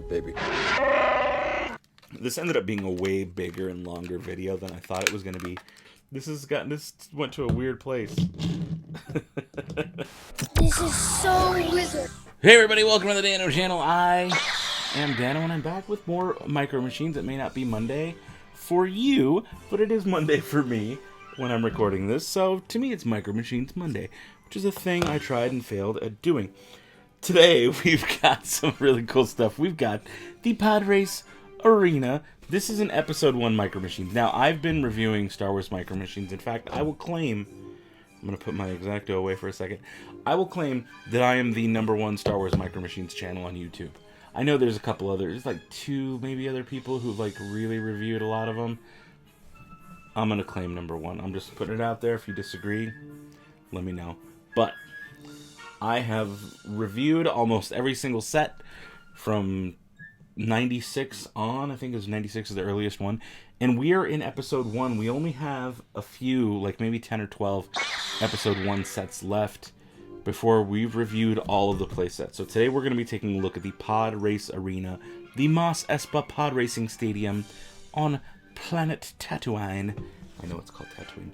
Baby. This ended up being a way bigger and longer video than I thought it was going to be. This went to a weird place. This is so wizard. Hey everybody, welcome to the Dano channel. I am Dano and I'm back with more Micro Machines. It may not be Monday for you, but it is Monday for me when I'm recording this. So to me it's Micro Machines Monday, which is a thing I tried and failed at doing. Today we've got some really cool stuff. We've got the Podrace Arena. This is an episode 1 Micro Machines. Now, I've been reviewing Star Wars Micro Machines. In fact, I will claim, I'm going to put my Exacto away for a second. I will claim that I am the #1 Star Wars Micro Machines channel on YouTube. I know there's a couple others, like 2 maybe other people who've like really reviewed a lot of them. I'm going to claim #1. I'm just putting it out there. If you disagree, let me know. But I have reviewed almost every single set from 96 on. I think it was 96 is the earliest one. And we are in episode 1. We only have a few, like maybe 10 or 12 episode 1 sets left before we've reviewed all of the playsets. So today we're going to be taking a look at the Podrace Arena, the Mos Espa Podracing Stadium on planet Tatooine. I know it's called Tatooine.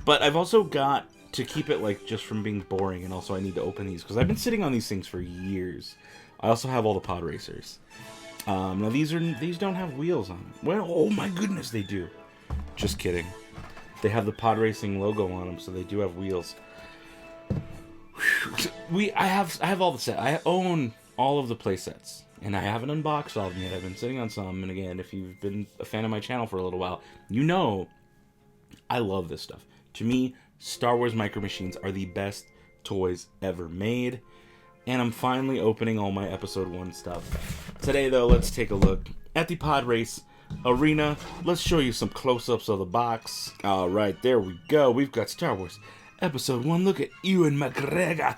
But I've also got to keep it like just from being boring, and also I need to open these because I've been sitting on these things for years. I also have all the Podracers. Now these don't have wheels on them. Well, oh my goodness, they do. Just kidding. They have the Podracing logo on them, so they do have wheels. I have all the sets. I own all of the playsets, and I haven't unboxed all of them yet. I've been sitting on some, and again, if you've been a fan of my channel for a little while, you know I love this stuff. To me, Star Wars Micro Machines are the best toys ever made. And I'm finally opening all my episode 1 stuff. Today, though, let's take a look at the Podrace Arena. Let's show you some close-ups of the box. Alright, there we go. We've got Star Wars episode 1. Look at Ewan McGregor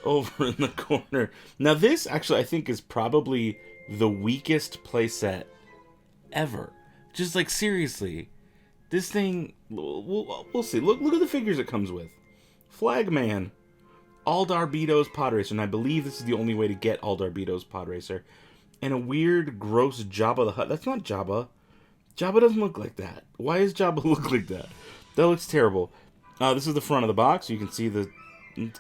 over in the corner. Now, this, actually, I think is probably the weakest playset ever. Just, like, seriously. This thing, we'll see. Look at the figures it comes with. Flagman. Aldarbido's Podracer, and I believe this is the only way to get Aldarbido's Podracer. And a weird, gross Jabba the Hutt. That's not Jabba. Jabba doesn't look like that. Why does Jabba look like that? That looks terrible. This is the front of the box. You can see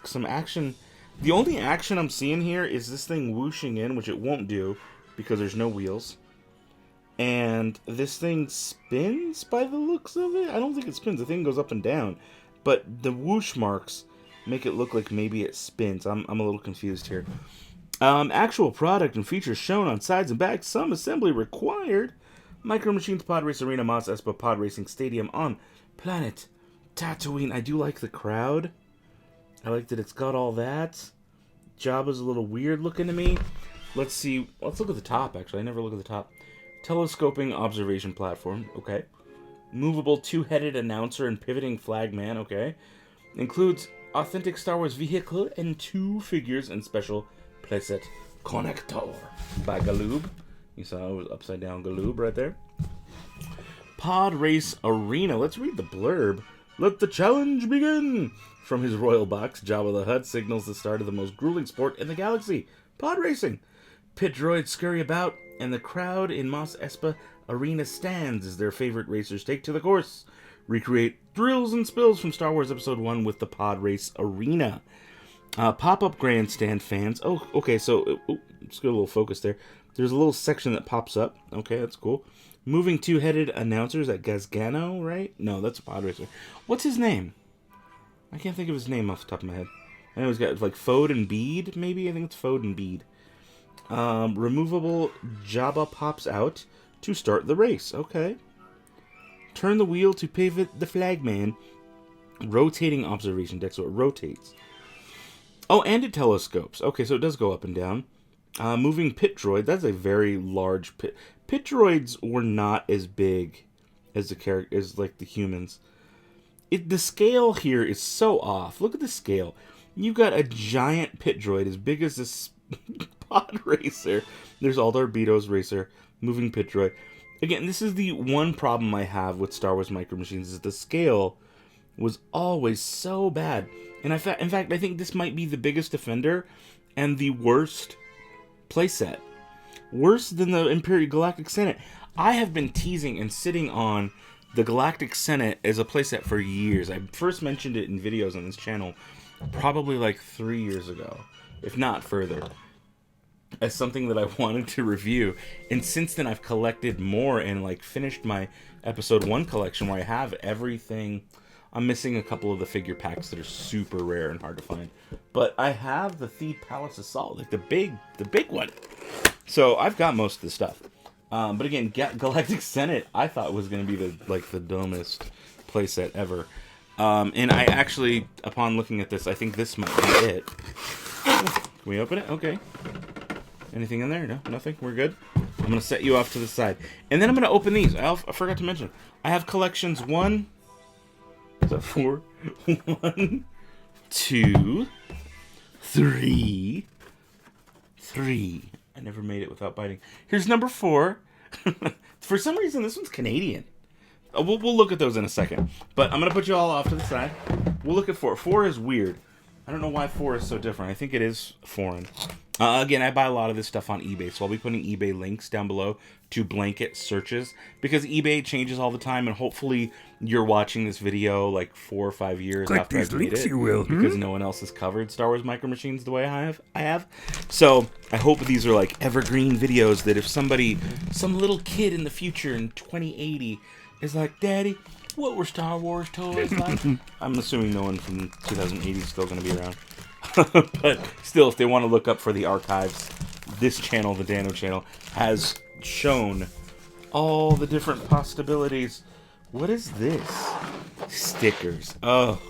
some action. The only action I'm seeing here is this thing whooshing in, which it won't do because there's no wheels. And this thing spins by the looks of it. I don't think it spins. The thing goes up and down. But the whoosh marks make it look like maybe it spins. I'm a little confused here. Actual product and features shown on sides and backs. Some assembly required. Micro Machines Podrace Arena Mos Espa Podracing Stadium on planet Tatooine. I do like the crowd. I like that it's got all that. Jabba's a little weird looking to me. Let's see. Let's look at the top, actually. I never look at the top. Telescoping observation platform. Okay. Movable 2-headed announcer and pivoting flagman. Okay. Includes authentic Star Wars vehicle and 2 figures and special playset connector by Galoob. You saw it was upside down Galoob right there. Podrace Arena. Let's read the blurb. Let the challenge begin. From his royal box, Jabba the Hutt signals the start of the most grueling sport in the galaxy, pod racing. Pit droids scurry about, and the crowd in Mos Espa Arena stands as their favorite racers take to the course. Recreate thrills and spills from Star Wars Episode 1 with the Podrace Arena. Pop-up grandstand fans. Oh, okay, so let's get a little focus there. There's a little section that pops up. Okay, that's cool. Moving 2-headed announcers at Gazgano, right? No, that's a Podracer. What's his name? I can't think of his name off the top of my head. I know he's got like Fode and Bead, maybe? I think it's Fode and Bead. Removable Jabba pops out to start the race. Okay. Turn the wheel to pivot the flagman. Rotating observation deck, so it rotates. Oh, and it telescopes. Okay, so it does go up and down. Moving pit droid. That's a very large pit. Pit droids were not as big as the humans. The scale here is so off. Look at the scale. You've got a giant pit droid as big as this Podracer. There's Aldarbido's racer. Moving pit droid. Again, this is the one problem I have with Star Wars Micro Machines, is the scale was always so bad. And in fact, I think this might be the biggest offender and the worst playset. Worse than the Imperial Galactic Senate. I have been teasing and sitting on the Galactic Senate as a playset for years. I first mentioned it in videos on this channel probably like 3 years ago, if not further, as something that I wanted to review. And since then I've collected more and like finished my episode 1 collection where I have everything. I'm missing a couple of the figure packs that are super rare and hard to find, but I have the Theed Palace Assault, like the big one. So I've got most of the stuff. But again, Galactic Senate I thought was going to be the dumbest playset ever. And I actually, upon looking at this, I think this might be it. Can we open it? Okay. Anything in there? No, nothing. We're good. I'm going to set you off to the side. And then I'm going to open these. I forgot to mention. I have collections 1... Is that 4? 1, 2, 3. 3. I never made it without biting. Here's number 4. For some reason, this one's Canadian. We'll look at those in a second. But I'm going to put you all off to the side. We'll look at 4. 4 is weird. I don't know why 4 is so different. I think it is foreign. Again, I buy a lot of this stuff on eBay, so I'll be putting eBay links down below to blanket searches, because eBay changes all the time, and hopefully you're watching this video like 4 or 5 years after I've made it, because no one else has covered Star Wars Micro Machines the way I have. So I hope these are like evergreen videos that if some little kid in the future in 2080 is like, Daddy, what were Star Wars toys like? I'm assuming no one from 2080 is still going to be around. But still, if they want to look up for the archives, this channel, the Dano channel, has shown all the different possibilities. What is this? Stickers. Oh,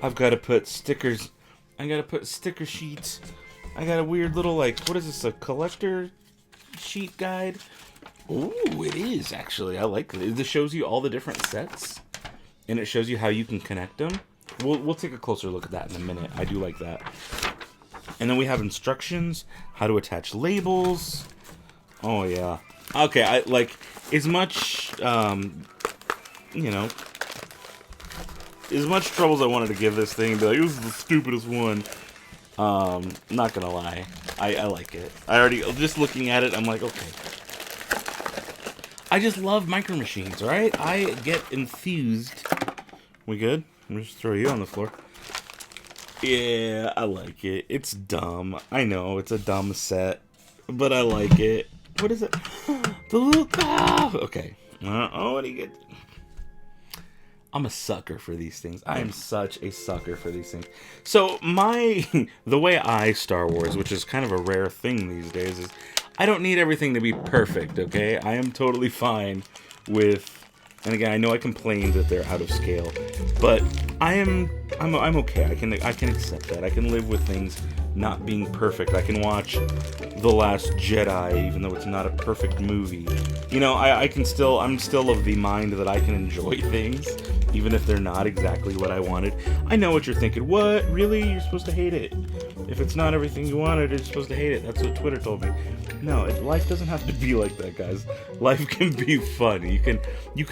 I've got to put stickers. I got to put sticker sheets. I got a weird little, like, what is this, a collector sheet guide? Ooh, it is, actually. I like it. This shows you all the different sets, and it shows you how you can connect them. We'll take a closer look at that in a minute. I do like that. And then we have instructions, how to attach labels. Oh, yeah. Okay, I like, as much, you know, as much trouble as I wanted to give this thing, but like, it was the stupidest one. Not gonna lie. I like it. Just looking at it, I'm like, okay. I just love Micro Machines, right? I get enthused. We good? I'm just throw you on the floor. Yeah, I like it. It's dumb. I know, it's a dumb set. But I like it. What is it? The little cow! Okay. Oh, what do you get? I'm a sucker for these things. I am such a sucker for these things. So, the way I Star Wars, which is kind of a rare thing these days, is I don't need everything to be perfect, okay? I am totally fine with... And again, I know I complained that they're out of scale, but I'm okay. I can accept that. I can live with things not being perfect. I can watch The Last Jedi, even though it's not a perfect movie. You know, I'm still of the mind that I can enjoy things, even if they're not exactly what I wanted. I know what you're thinking. What? Really? You're supposed to hate it? If it's not everything you wanted, you're supposed to hate it. That's what Twitter told me. No, life doesn't have to be like that, guys. Life can be fun. You can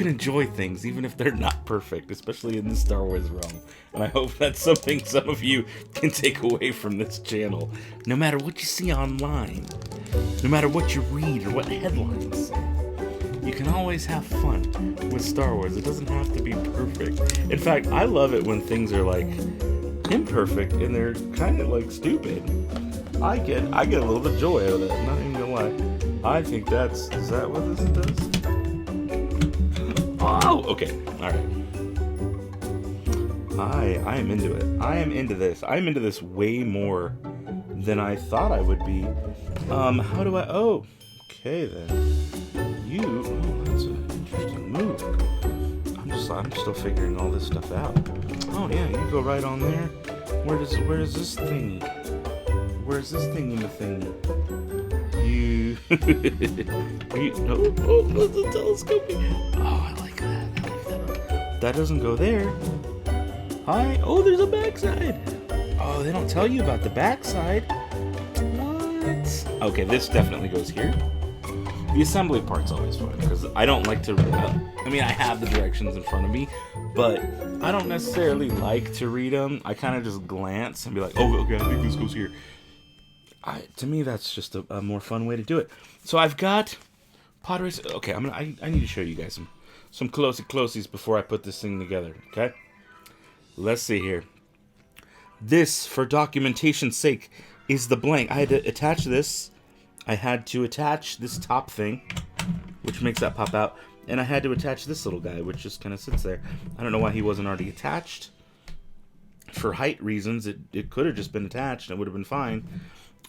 enjoy things even if they're not perfect, especially in the Star Wars realm. And I hope that's something some of you can take away from this channel. No matter what you see online, no matter what you read or what headlines say, you can always have fun with Star Wars. It doesn't have to be perfect. In fact, I love it when things are like imperfect and they're kind of like stupid. I get a little bit of joy out of that, not even gonna lie. I think is that what this does? Oh, okay, alright. I am into it. I am into this. I'm into this way more than I thought I would be. How do I, oh, okay then. That's an interesting move. I'm still figuring all this stuff out. Oh yeah, you go right on there. Where is this thingy? Where's this thing in the thing? Oh, the telescoping. Oh, I like that. That doesn't go there. Oh, there's a backside. Oh, they don't tell you about the backside. What? Okay, this definitely goes here. The assembly part's always fun, because I don't like to... I mean, I have the directions in front of me, but I don't necessarily like to read them. I kind of just glance and be like, oh, okay, I think this goes here. To me, that's just a more fun way to do it. So I've got Podrace. Okay, I need to show you guys some closey-closies before I put this thing together. Okay, let's see here. This, for documentation's sake, is the blank. I had to attach this. I had to attach this top thing, which makes that pop out. And I had to attach this little guy, which just kind of sits there. I don't know why he wasn't already attached. For height reasons, it could have just been attached and it would have been fine.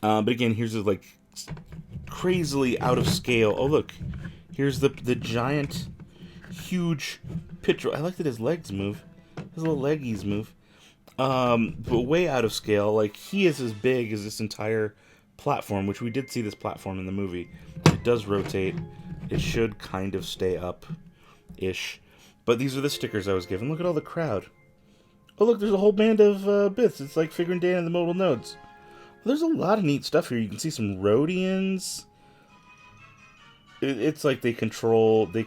But again, here's the, like, crazily out of scale. Oh, look. Here's the giant, huge picture. I like that his legs move. His little leggies move. But way out of scale. Like, he is as big as this entire platform, which we did see this platform in the movie. It does rotate. It should kind of stay up-ish. But these are the stickers I was given. Look at all the crowd. Oh, look, there's a whole band of bits. It's like Figuring Dan and the Modal Nodes. There's a lot of neat stuff here. You can see some Rhodians. It's like they control V.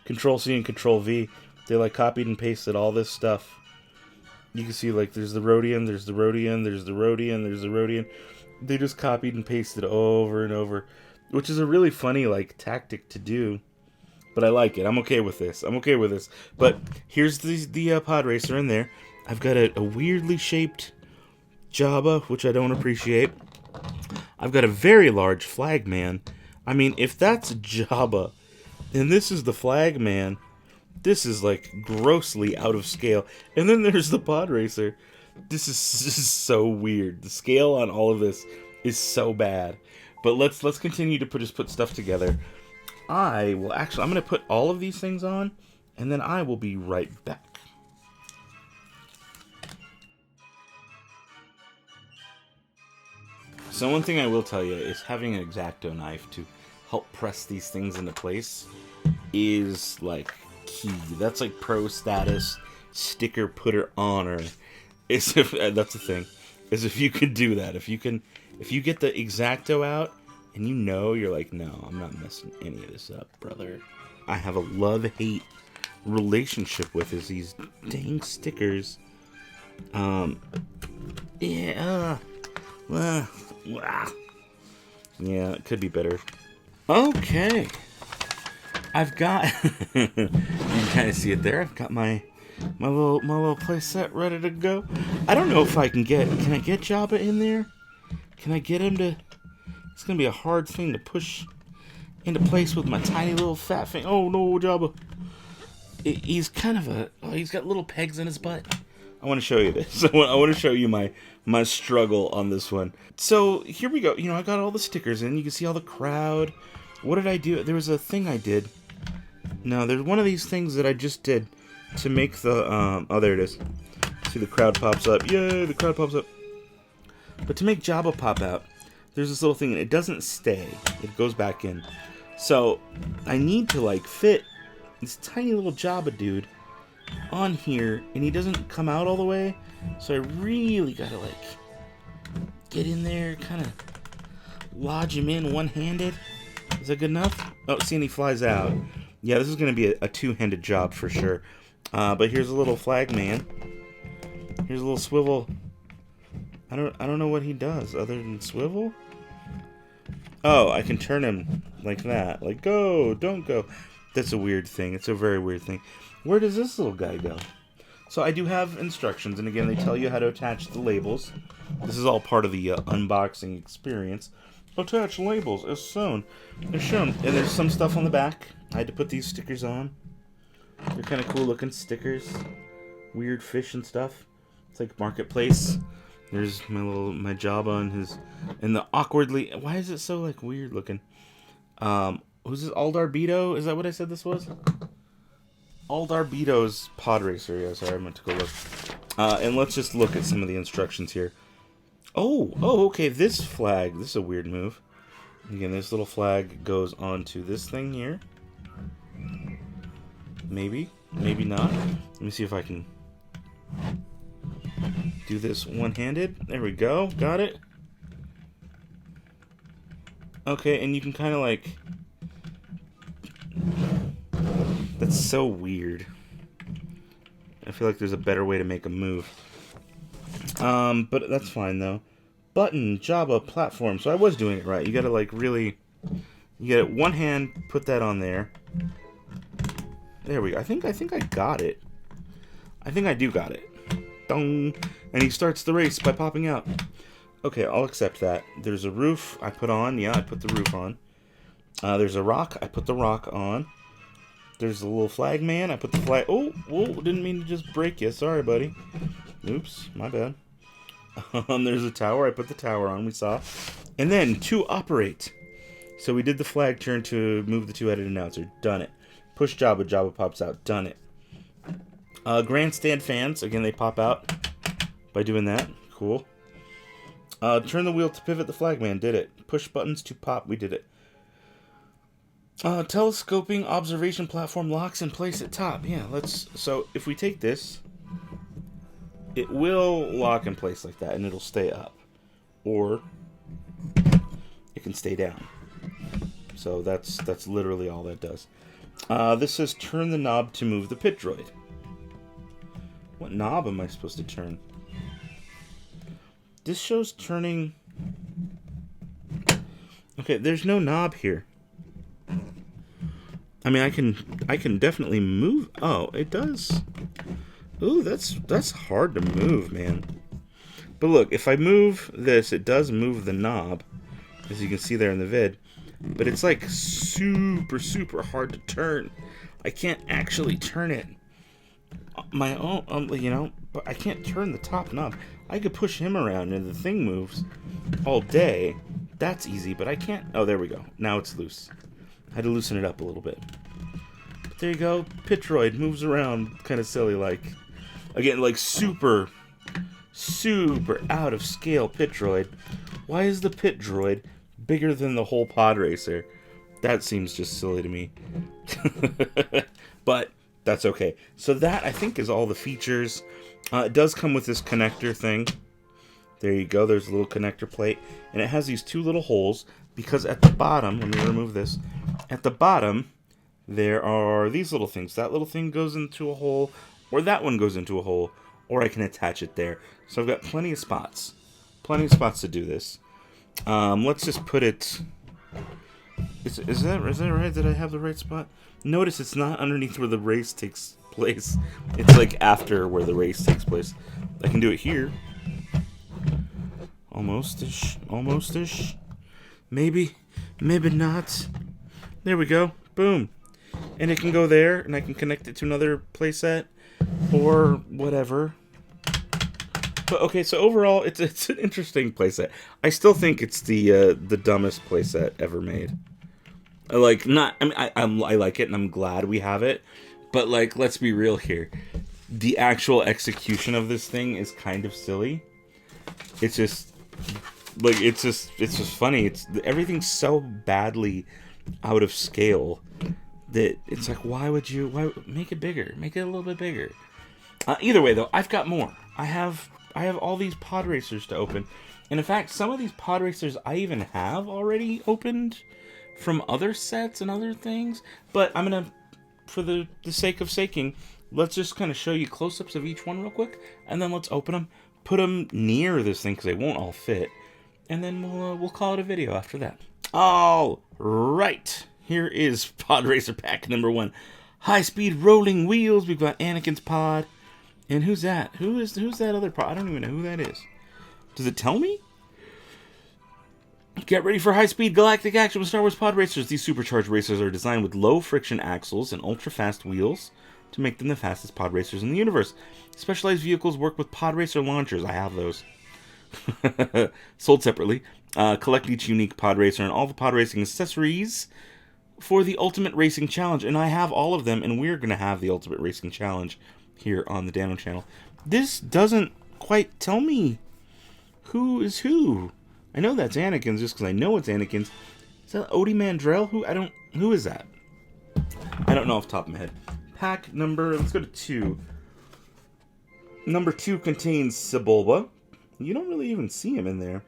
Control C and Control V. They like copied and pasted all this stuff. You can see like there's the Rhodian, there's the Rhodian, there's the Rhodian, there's the Rhodian. They just copied and pasted over and over. Which is a really funny like tactic to do. But I like it. I'm okay with this. But here's the Podracer in there. I've got a weirdly shaped Jabba, which I don't appreciate. I've got a very large Flagman. I mean, if that's Jabba, and this is the Flagman, this is like grossly out of scale. And then there's the Podracer. This is so weird. The scale on all of this is so bad. But let's continue to put stuff together. I'm going to put all of these things on, and then I will be right back. So one thing I will tell you is having an X-Acto knife to help press these things into place is like key. That's like pro status, sticker putter honor. That's the thing. Is if you can do that, if you get the X-Acto out and you're like, no, I'm not messing any of this up, brother. I have a love-hate relationship with these dang stickers. Yeah, it could be better. Okay, I've got. You can kind of see it there. I've got my little playset ready to go. I don't know if I can get. Can I get Jabba in there? Can I get him to? It's gonna be a hard thing to push into place with my tiny little fat thing. Oh no, Jabba! He's kind of he's got little pegs in his butt. I want to show you this. I want to show you my struggle on this one. So here we go. I got all the stickers in. You can see all the crowd. What did I do? There was a thing I did. No, there's one of these things that I just did to make the oh, there it is. See, the crowd pops up. Yay, the crowd pops up. But to make Jabba pop out, there's this little thing, and it doesn't stay. It goes back in. So I need to like fit this tiny little Jabba dude on here, and he doesn't come out all the way. So I really gotta like get in there, kind of lodge him in one-handed. Is that good enough? Oh, see, and he flies out. Yeah, this is gonna be a two-handed job for sure. But here's a little Flagman. Here's a little swivel. I don't know what he does other than swivel. Oh, I can turn him like that. Like, go, don't go. That's a weird thing. It's a very weird thing. Where does this little guy go? So I do have instructions, and again, they tell you how to attach the labels. This is all part of the unboxing experience. Attach labels as shown. And there's some stuff on the back. I had to put these stickers on. They're kind of cool looking stickers. Weird fish and stuff. It's like Marketplace. There's my Jabba and the awkwardly. Why is it so like weird looking? Who's this? Aldarbedo? Is that what I said this was? Aldarbedo's Podracer. Yeah, sorry, I meant to go look. And let's just look at some of the instructions here. Oh, okay. This flag. This is a weird move. Again, this little flag goes onto this thing here. Maybe not. Let me see if I can do this one-handed. There we go. Got it. Okay, and you can kind of like... That's so weird. I feel like there's a better way to make a move. But that's fine, though. button Jabba platform. So I was doing it right. You gotta like really, you get one hand, put that on there. There we go. I think I got it. I think I do got it. Dong. And he starts the race by popping out. Okay, I'll accept that. There's a roof I put on. Yeah, I put the roof on. There's a rock. I put the rock on. There's a little flag man. I put the flag... Oh, whoa, didn't mean to just break you. Sorry, buddy. Oops, my bad. There's a tower. I put the tower on. We saw. And then, to operate. So we did the flag turn to move the two-headed announcer. Done it. Push Jabba. Jabba pops out. Done it. Grandstand fans. Again, they pop out by doing that. Cool. Turn the wheel to pivot the flagman. Did it. Push buttons to pop. We did it. Telescoping observation platform locks in place at top. Yeah, let's... So, if we take this, it will lock in place like that, and it'll stay up. Or, it can stay down. So, that's literally all that does. This says turn the knob to move the pit droid. What knob am I supposed to turn? This shows turning... Okay, there's no knob here. I mean, I can definitely move... Oh, it does. Ooh, that's hard to move, man. But look, if I move this, it does move the knob, as you can see there in the vid. But it's like super, super hard to turn. I can't actually turn it. My own, you know, but I can't turn the top knob. I could push him around and the thing moves all day. That's easy, but I can't... Oh, there we go. Now it's loose. I had to loosen it up a little bit. But there you go. Pit droid moves around kind of silly like. Again, like super, super out of scale pit droid. Why is the pit droid bigger than the whole Podracer? That seems just silly to me. But that's okay. So that, I think, is all the features. It does come with this connector thing. There you go. There's a little connector plate. And it has these two little holes. Because at the bottom, let me remove this. At the bottom, there are these little things. That little thing goes into a hole. Or that one goes into a hole. Or I can attach it there. So I've got plenty of spots. Plenty of spots to do this. Let's just put it... Is that right? Did I have the right spot? Notice it's not underneath where the race takes place. It's like after where the race takes place. I can do it here. Almost-ish. Almost-ish. Maybe. Maybe not. There we go. Boom. And it can go there, and I can connect it to another playset. Or whatever. But okay, so overall, it's an interesting playset. I still think it's the dumbest playset ever made. Like, not... I mean, I like it, and I'm glad we have it. But, like, let's be real here. The actual execution of this thing is kind of silly. It's just... Like, it's just funny. Everything's so badly out of scale that it's like, why make it bigger? Make it a little bit bigger. Either way, though, I've got more. I have all these Podracers to open. And in fact, some of these Podracers I even have already opened from other sets and other things. But I'm going to, for the sake of saking, let's just kind of show you close-ups of each one real quick. And then let's open them, put them near this thing because they won't all fit. And then we'll call it a video after that. All right. Here is Podracer pack number 1. High-speed rolling wheels. We've got Anakin's pod. And who's that? Who's that other pod? I don't even know who that is. Does it tell me? Get ready for high-speed galactic action with Star Wars Podracers. These supercharged racers are designed with low-friction axles and ultra-fast wheels to make them the fastest Podracers in the universe. Specialized vehicles work with Podracer launchers. I have those. Sold separately. Collect each unique Podracer and all the Podracing accessories for the Ultimate Racing Challenge. And I have all of them, and we're going to have the Ultimate Racing Challenge here on the Dano channel. This doesn't quite tell me who is who. I know that's Anakin's just because I know it's Anakin's. Is that Odie Mandrell? Who is that? I don't know off the top of my head. Pack number, let's go to 2. Number 2 contains Sebulba. You don't really even see him in there.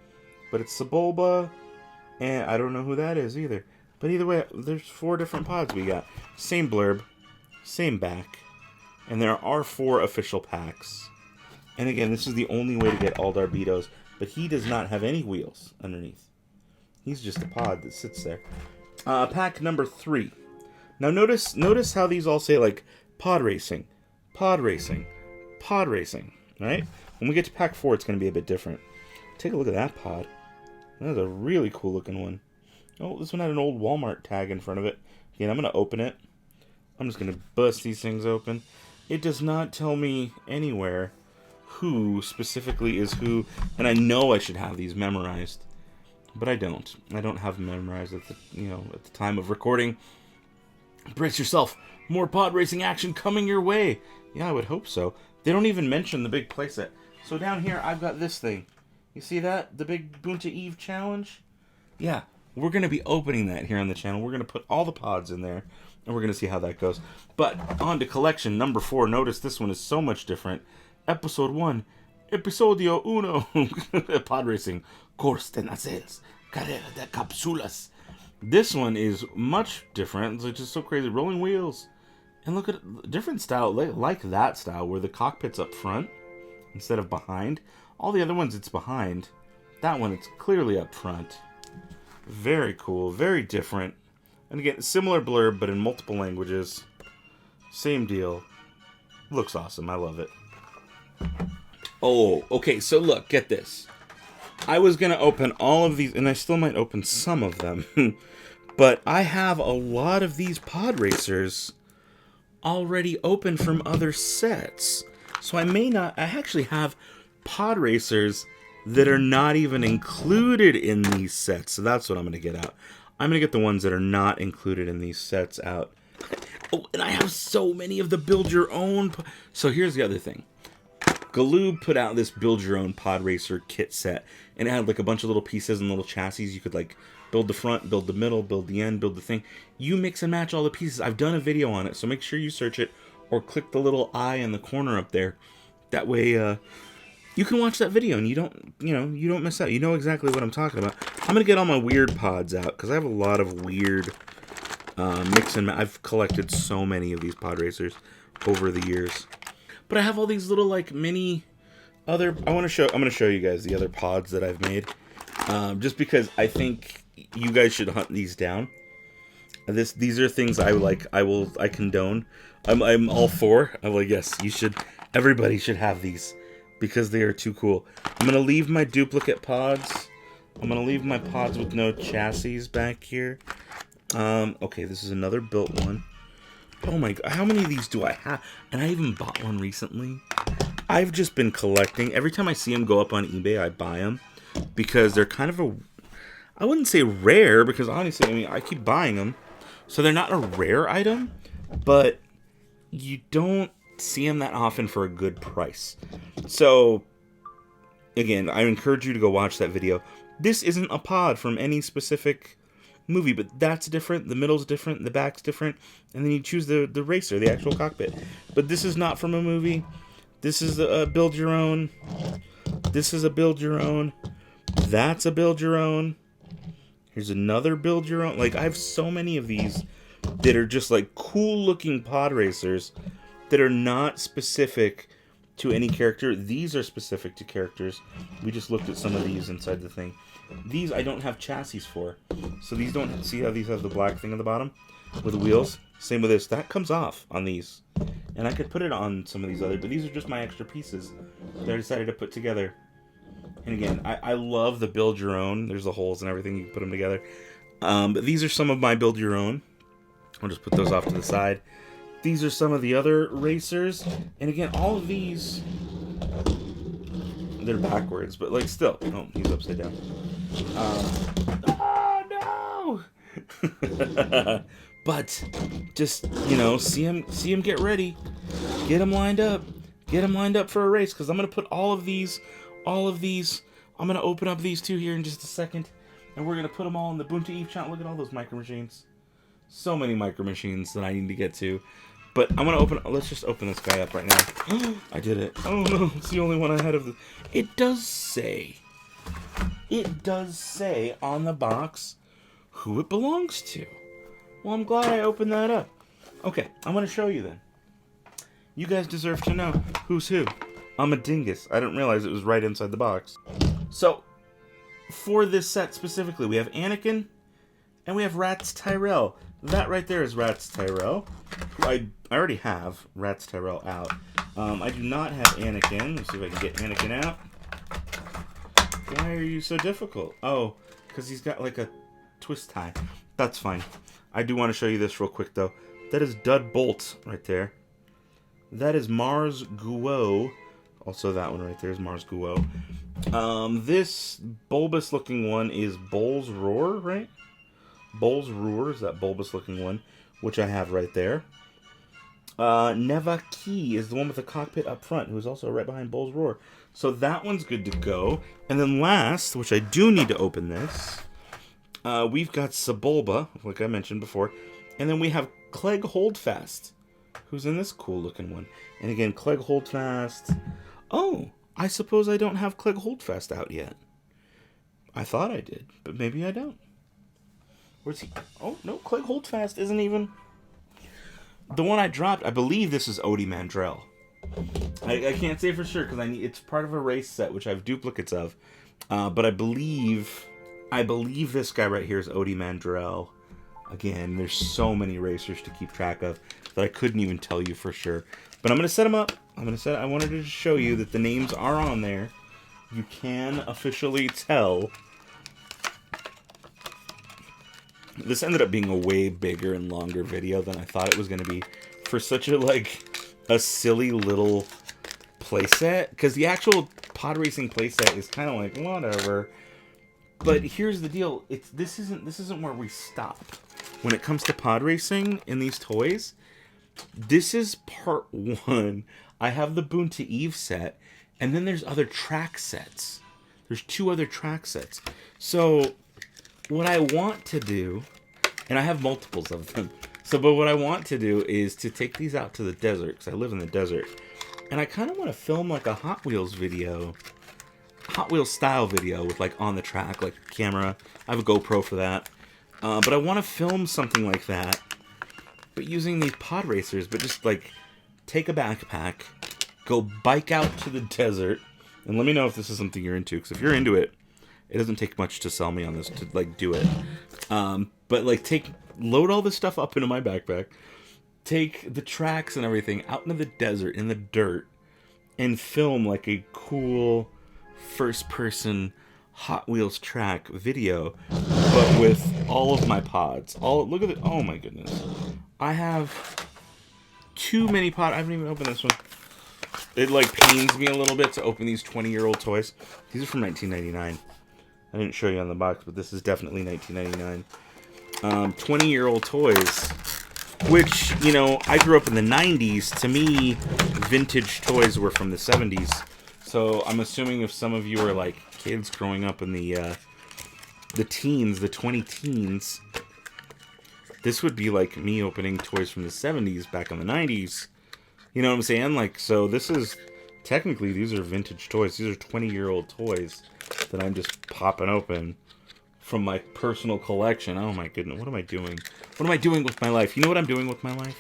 But it's Sebulba, and I don't know who that is either. But either way, there's 4 different pods we got. Same blurb, same back, and there are 4 official packs. And again, this is the only way to get all Darbitos. but he does not have any wheels underneath. He's just a pod that sits there. Pack number 3. Now notice how these all say like pod racing, pod racing, pod racing, right? When we get to pack 4, it's going to be a bit different. Take a look at that pod. That's a really cool looking one. Oh, this one had an old Walmart tag in front of it. Again, I'm going to open it. I'm just going to bust these things open. It does not tell me anywhere who specifically is who, and I know I should have these memorized, but I don't. I don't have them memorized at the time of recording. Brace yourself. More pod racing action coming your way. Yeah, I would hope so. They don't even mention the big playset. So down here, I've got this thing. You see that? The big Bunta Eve challenge? Yeah, we're going to be opening that here on the channel. We're going to put all the pods in there, and we're going to see how that goes. But on to collection number 4. Notice this one is so much different. Episode 1. Episodio 1. Pod racing. Course de Nacelles. Carrera de Capsulas. This one is much different. It's just so crazy. Rolling wheels. And look at a different style, like that style, where the cockpit's up front instead of behind. All the other ones, it's behind. That one, it's clearly up front. Very cool, very different. And again, similar blurb, but in multiple languages. Same deal. Looks awesome. I love it. Oh, okay, so look, get this. I was going to open all of these, and I still might open some of them. But I have a lot of these pod racers already open from other sets. So I actually have pod racers that are not even included in these sets. So that's what I'm going to get out. I'm going to get the ones that are not included in these sets out. Oh, and I have so many of the build your own. So here's the other thing. Galoob put out this build your own pod racer kit set, and it had like a bunch of little pieces and little chassis. You could like build the front, build the middle, build the end, build the thing. You mix and match all the pieces. I've done a video on it, so make sure you search it or click the little eye in the corner up there. That way you can watch that video and you don't miss out. You know exactly what I'm talking about. I'm going to get all my weird pods out because I have a lot of weird mix and match. I've collected so many of these pod racers over the years. But I have all these little like mini other I'm going to show you guys the other pods that I've made. Just because I think you guys should hunt these down. These are things I condone. I'm all for. I'm like, yes, you should. Everybody should have these because they are too cool. I'm gonna leave my duplicate pods. I'm gonna leave my pods with no chassis back here. Okay, this is another built one. Oh my god, how many of these do I have? And I even bought one recently. I've just been collecting. Every time I see them go up on eBay, I buy them because they're kind of I wouldn't say rare because honestly, I keep buying them. So they're not a rare item, but you don't see them that often for a good price. So, again, I encourage you to go watch that video. This isn't a pod from any specific movie, but that's different. The middle's different, the back's different, and then you choose the racer, the actual cockpit. But this is not from a movie. This is a build your own. This is a build your own. That's a build your own. Here's another build your own. Like, I have so many of these that are just like cool looking pod racers that are not specific to any character. These are specific to characters. We just looked at some of these inside the thing. These I don't have chassis for. So these don't, see how these have the black thing on the bottom with the wheels? Same with this. That comes off on these. And I could put it on some of these other, but these are just my extra pieces that I decided to put together. And again, I love the build your own. There's the holes and everything. You can put them together. But these are some of my build your own. I'll just put those off to the side. These are some of the other racers. And again, all of these, they're backwards. But like still. Oh, he's upside down. Oh, no! But just, see him get ready. Get him lined up. Get him lined up for a race. Because I'm going to put all of these, I'm going to open up these two here in just a second. And we're going to put them all in the Bunta Eve channel. Look at all those micro machines. So many micro machines that I need to get to. But I'm going to let's just open this guy up right now. I did it. Oh no, it's the only one I had of the... It does say on the box who it belongs to. Well, I'm glad I opened that up. Okay, I'm going to show you then. You guys deserve to know who's who. I'm a dingus. I didn't realize it was right inside the box. So, for this set specifically, we have Anakin, and we have Rats Tyrell. That right there is Rats Tyrell. I already have Rats Tyrell out. I do not have Anakin. Let's see if I can get Anakin out. Why are you so difficult? Oh, because he's got like a twist tie. That's fine. I do want to show you this real quick, though. That is Dud Bolt right there. That is Mars Guo. Also, that one right there is Mars Guo. This bulbous-looking one is Bull's Roar, right? Bull's Roar is that bulbous-looking one, which I have right there. Neva Key is the one with the cockpit up front, who is also right behind Bull's Roar. So that one's good to go. And then last, which I do need to open this, we've got Sebulba, like I mentioned before. And then we have Clegg Holdfast, who's in this cool-looking one. And again, Clegg Holdfast. Oh, I suppose I don't have Clegg Holdfast out yet. I thought I did, but maybe I don't. Where's he? Oh, no, Clegg Holdfast isn't even... The one I dropped, I believe this is Odie Mandrell. I can't say for sure because it's part of a race set which I have duplicates of, but I believe this guy right here is Odie Mandrell. Again, there's so many racers to keep track of that I couldn't even tell you for sure. But I'm gonna set them up. I wanted to show you that the names are on there. You can officially tell. This ended up being a way bigger and longer video than I thought it was going to be for such a silly little playset. Because the actual Podracing playset is kind of like, whatever. But here's the deal. This isn't where we stop. When it comes to Podracing in these toys, this is part 1. I have the Boon to Eve set, and then there's other track sets. There's 2 other track sets. So... what I want to do, and I have multiples of them, but what I want to do is to take these out to the desert, because I live in the desert, and I kind of want to film like a Hot Wheels video, Hot Wheels style video with like on the track, like camera. I have a GoPro for that, but I want to film something like that, but using these pod racers, but just like take a backpack, go bike out to the desert, and let me know if this is something you're into, because if you're into it, it doesn't take much to sell me on this to like do it. But like load all this stuff up into my backpack, take the tracks and everything out into the desert in the dirt, and film like a cool first-person Hot Wheels track video, but with all of my pods. Look at it! Oh my goodness, I have too many pods. I haven't even opened this one. It like pains me a little bit to open these 20-year-old toys. These are from 1999. I didn't show you on the box, but this is definitely 1999. 20-year-old toys, which, you know, I grew up in the 90s. To me, vintage toys were from the 70s. So I'm assuming if some of you are like kids growing up in the teens, the 20 teens, this would be like me opening toys from the 70s back in the 90s. You know what I'm saying? Like, so this is, technically, these are vintage toys. These are 20-year-old toys that I'm just popping open from my personal collection. Oh my goodness, what am I doing? What am I doing with my life? You know what I'm doing with my life?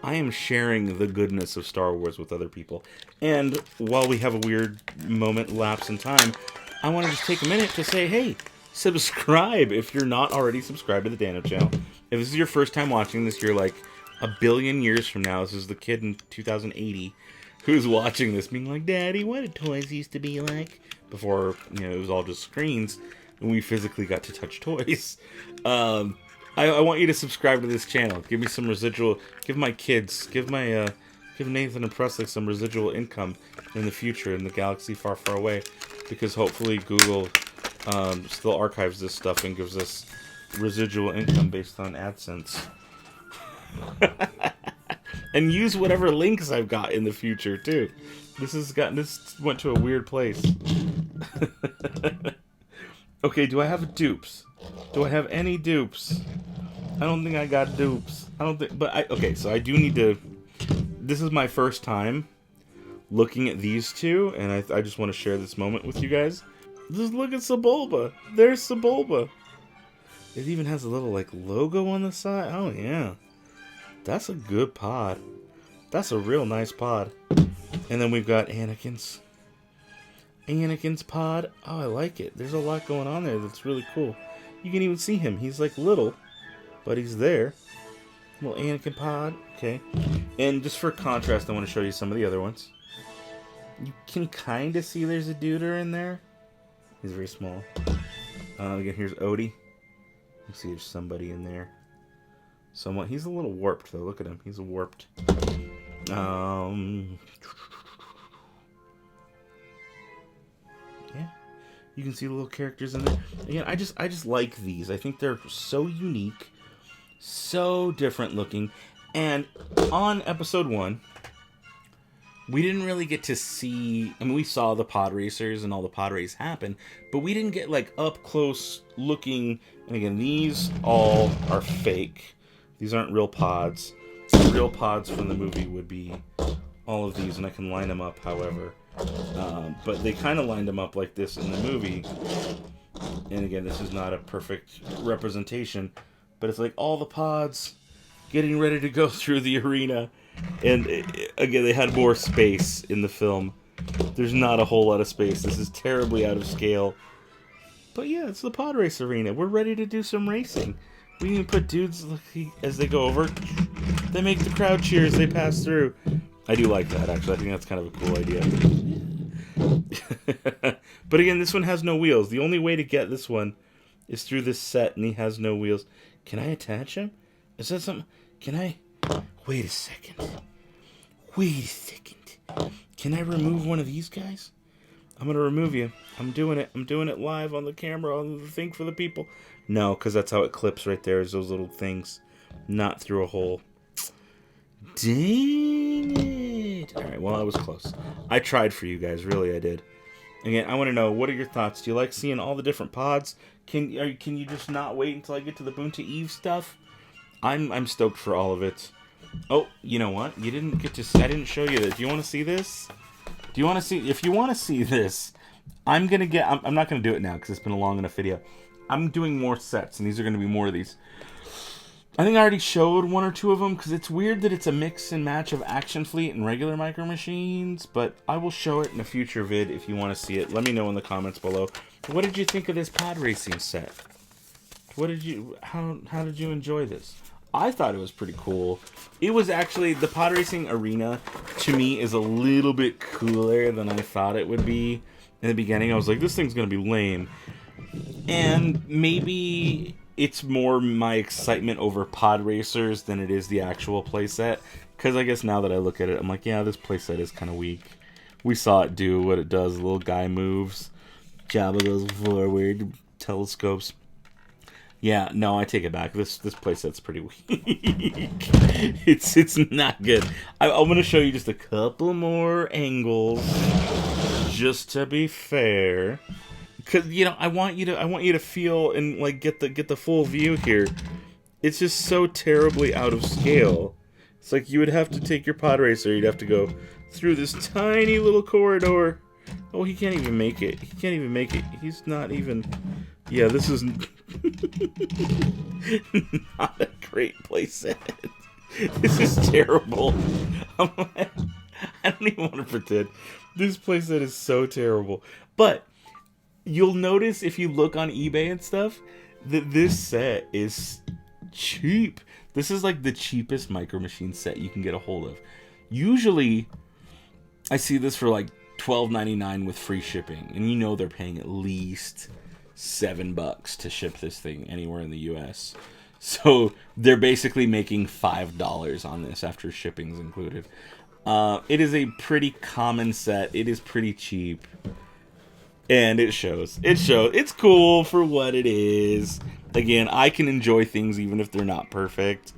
I am sharing the goodness of Star Wars with other people. And while we have a weird moment lapse in time, I want to just take a minute to say, hey, subscribe if you're not already subscribed to the Dano channel. If this is your first time watching this, you're like a billion years from now. This is the kid in 2080 who's watching this being like, Daddy, what did toys used to be like? Before, you know, it was all just screens and we physically got to touch toys. I want you to subscribe to this channel. Give me some residual, give my kids, give Nathan and Presley some residual income in the future in the galaxy far, far away, because hopefully Google still archives this stuff and gives us residual income based on AdSense. And use whatever links I've got in the future too. This went to a weird place. Okay, do I have dupes? Do I have any dupes? I don't think I got dupes. Okay, so I do need to. This is my first time looking at these two, and I just want to share this moment with you guys. Just look at Sebulba. There's Sebulba. It even has a little like logo on the side. Oh yeah, that's a good pod. That's a real nice pod. And then we've got Anakin's. Anakin's pod. Oh, I like it. There's a lot going on there that's really cool. You can even see him. He's like little, but he's there. Little Anakin pod. Okay. And just for contrast, I want to show you some of the other ones. You can kind of see there's a duder in there. He's very small. Again, here's Odie. You see there's somebody in there. Somewhat. He's a little warped, though. Look at him. He's warped. Yeah. You can see the little characters in there. Again, I just like these. I think they're so unique, so different looking. And on episode 1, we didn't really get to see... I mean, we saw the Podracers and all the pod race happen, but we didn't get, like, up close looking... And again, these all are fake. These aren't real pods. The real pods from the movie would be all of these, and I can line them up, however. But they kind of lined them up like this in the movie. And again, this is not a perfect representation, but it's like all the pods getting ready to go through the arena. And again, they had more space in the film. There's not a whole lot of space. This is terribly out of scale. But yeah, it's the pod race arena. We're ready to do some racing. We even put dudes as they go over. They make the crowd cheer as they pass through. I do like that, actually. I think that's kind of a cool idea. But again, this one has no wheels. The only way to get this one is through this set, and he has no wheels. Can I attach him? Is that something? Can I? Wait a second. Wait a second. Can I remove one of these guys? I'm going to remove you. I'm doing it. I'm doing it live on the camera, on the thing for the people. No, because that's how it clips right there, is those little things. Not through a hole. Dang it. Alright, well, I was close. I tried for you guys. Really, I did. Again, I want to know, what are your thoughts? Do you like seeing all the different pods? Can you just not wait until I get to the Boonta Eve stuff? I'm stoked for all of it. Oh, you know what? You didn't get to see, I didn't show you this. Do you want to see this? Do you want to see? If you want to see this, I'm not going to do it now because it's been a long enough video. I'm doing more sets, and these are going to be more of these. I think I already showed one or two of them because it's weird that it's a mix and match of Action Fleet and regular Micro Machines, but I will show it in a future vid if you want to see it. Let me know in the comments below. What did you think of this pod racing set? How did you enjoy this? I thought it was pretty cool. It was actually, the pod racing arena to me is a little bit cooler than I thought it would be. In the beginning, I was like, this thing's gonna be lame. And maybe it's more my excitement over pod racers than it is the actual playset. Because I guess now that I look at it, I'm like, yeah, this playset is kind of weak. We saw it do what it does. The little guy moves. Jabba goes forward. Telescopes. Yeah, no, I take it back. This playset's pretty weak. It's not good. I'm gonna show you just a couple more angles, just to be fair. Cause I want you to feel and like get the full view here. It's just so terribly out of scale. It's like you would have to take your pod racer. You'd have to go through this tiny little corridor. Oh, he can't even make it. He can't even make it. He's not even. Yeah, this is not a great playset. This is terrible. I don't even want to pretend. This playset is so terrible. But you'll notice if you look on eBay and stuff that this set is cheap. This is like the cheapest Micro Machine set you can get a hold of. Usually, I see this for like $12.99 with free shipping, and they're paying at least $7 to ship this thing anywhere in the US. So they're basically making $5 on this after shipping's included. It is a pretty common set. It is pretty cheap. And it shows. It's cool for what it is. Again, I can enjoy things even if they're not perfect.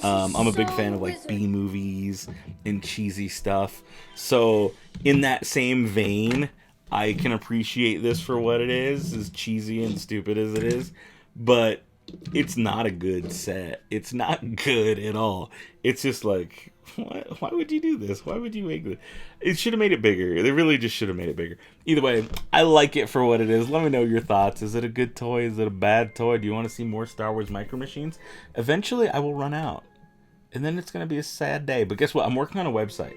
I'm a big fan of like B movies and cheesy stuff. So in that same vein, I can appreciate this for what it is, as cheesy and stupid as it is. But it's not a good set. It's not good at all. It's just like, why would you do this? Why would you make this? It should have made it bigger. They really just should have made it bigger. Either way, I like it for what it is. Let me know your thoughts. Is it a good toy? Is it a bad toy? Do you want to see more Star Wars Micro Machines? Eventually, I will run out. And then it's going to be a sad day. But guess what? I'm working on a website.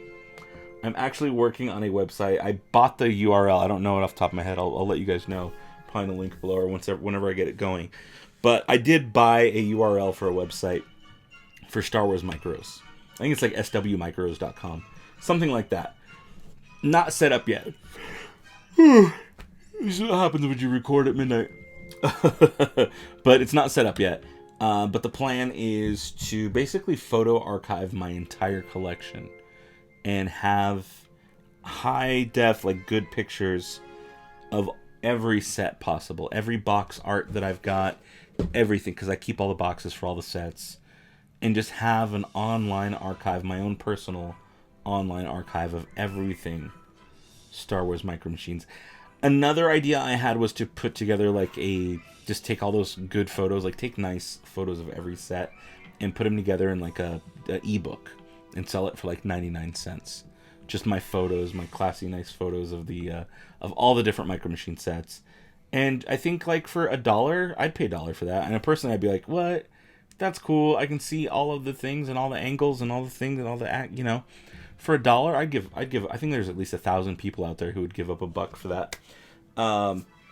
I'm actually working on a website. I bought the URL. I don't know it off the top of my head. I'll let you guys know. Probably in the link below or whenever I get it going. But I did buy a URL for a website for Star Wars Micros. I think it's like swmicros.com. Something like that. Not set up yet. This is what happens when you record at midnight. But it's not set up yet. But the plan is to basically photo archive my entire collection and have high def, like good pictures of every set possible. Every box art that I've got, everything, because I keep all the boxes for all the sets. And just have an online archive, my own personal online archive of everything Star Wars Micro Machines. Another idea I had was to put together like just take all those good photos, like take nice photos of every set and put them together in like a ebook and sell it for like 99 cents. Just my photos, my classy nice photos of all the different Micro Machine sets. And I think like for $1, I'd pay $1 for that. And personally I'd be like, what? That's cool. I can see all of the things and all the angles and all the things and all the for $1, I'd give. I think there's at least 1,000 people out there who would give up $1 for that.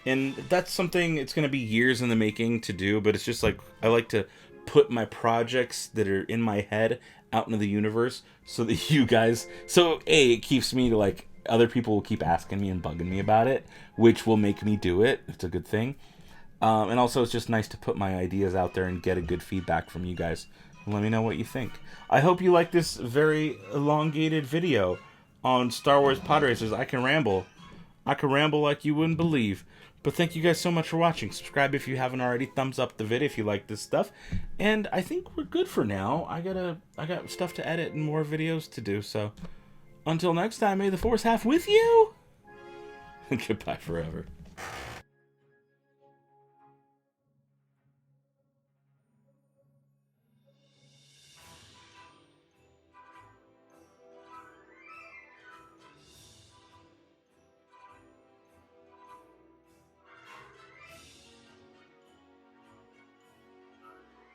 And that's something. It's going to be years in the making to do, but it's just like I like to put my projects that are in my head out into the universe, so that you guys. So it keeps me to like other people will keep asking me and bugging me about it, which will make me do it. It's a good thing. And also, it's just nice to put my ideas out there and get a good feedback from you guys. Let me know what you think. I hope you like this very elongated video on Star Wars Podracers. I can ramble. I can ramble like you wouldn't believe. But thank you guys so much for watching. Subscribe if you haven't already. Thumbs up the video if you like this stuff. And I think we're good for now. I got stuff to edit and more videos to do. So until next time, may the Force have with you. Goodbye forever.